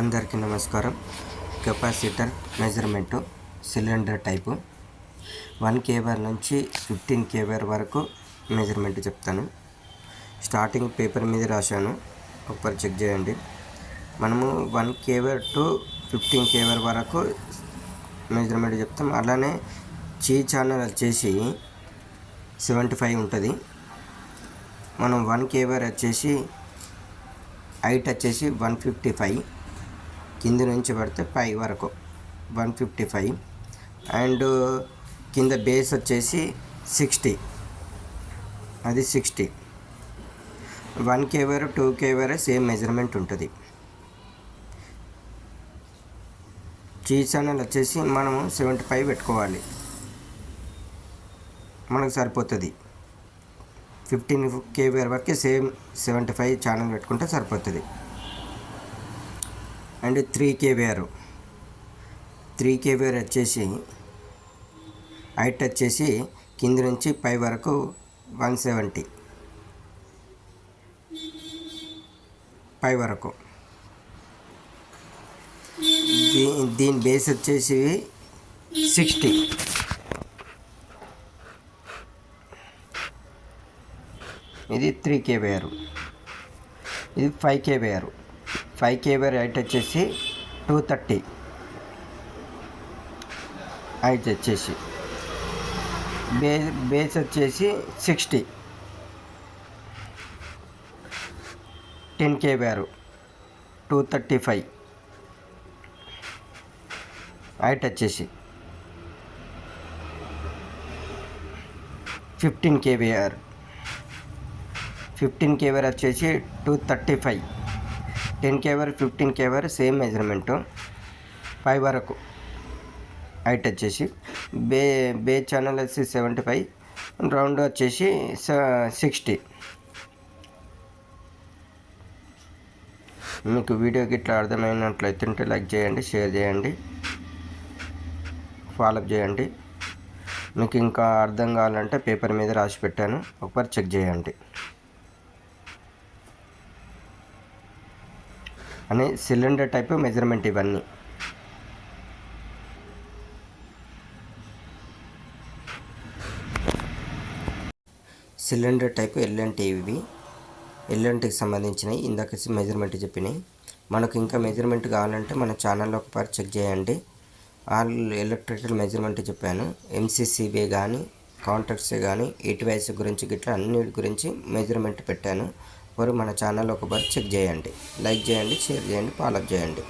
అందరికీ నమస్కారం. Capacitor measurement cylinder type 1 kVAr నుంచి 15 kVAr వరకు మెజర్మెంట్ చెప్తాను. స్టార్టింగ్ పేపర్ మీద రాశాను, ఒకసారి చెక్ చేయండి. మనము 1 kVAr టు 15 kVAr వరకు మెజర్మెంట్ చెప్తాం. అలానే చీ ఛానల్ వచ్చేసి 75 ఉంటుంది. మనం 1 kVAr వచ్చేసి హైట్ వచ్చేసి 155, కింద నుంచి పడితే పై వరకు 155, అండ్ కింద బేస్ వచ్చేసి 60, అది 60. 1 kVAr 2 kVAr సేమ్ మెజర్మెంట్ ఉంటుంది. చీ ఛానల్ వచ్చేసి మనము 75 పెట్టుకోవాలి, మనకు సరిపోతుంది. 15 kVAr వరకు సేమ్ 75 ఛానల్ పెట్టుకుంటే సరిపోతుంది. అండ్ 3 kVAr వచ్చేసి హైట్ వచ్చేసి కింద నుంచి పై వరకు 170 పై వరకు. దీని బేస్ వచ్చేసి 60. ఇది 3 kVAr. ఇది 5 kVAr. 5 kVAr హైట్ వచ్చేసి 230 హైట్ వచ్చేసి. బేస్ వచ్చేసి 60. 10 kVAr 235 హైట్ వచ్చేసి. 15 kVAr వచ్చేసి 235. 10 kVAr 15 kVAr సేమ్ మెజర్మెంటు, పై వరకు హైట్ వచ్చేసి. బే ఛానల్ వచ్చి 75, రౌండ్ వచ్చేసి 60. మీకు వీడియోకి ఇట్లా అర్థమైనట్లయితే లైక్ చేయండి, షేర్ చేయండి, ఫాలోఅప్ చేయండి. మీకు ఇంకా అర్థం కావాలంటే పేపర్ మీద రాసి పెట్టాను, ఒకసారి చెక్ చేయండి. అని సిలిండర్ టైపు మెజర్మెంట్ ఇవన్నీ. సిలిండర్ టైపు ఎల్ఎన్టీ, ఇవి ఎల్ఎన్టీకి సంబంధించినవి. ఇందాక మెజర్మెంట్ చెప్పినాయి. మనకు ఇంకా మెజర్మెంట్ కావాలంటే మన ఛానల్లో ఒకసారి చెక్ చేయండి. ఆల్ ఎలక్ట్రికల్ మెజర్మెంట్ చెప్పాను. ఎంసీసీబీ కానీ, కాంటాక్ట్స్ కానీ, ఈటీవైస్ గురించి గిట్లా అన్నిటి గురించి మెజర్మెంట్ పెట్టాను. వారు మన ఛానల్ ఒకసారి చెక్ చేయండి, లైక్ చేయండి, షేర్ చేయండి, ఫాలోఅప్ చేయండి.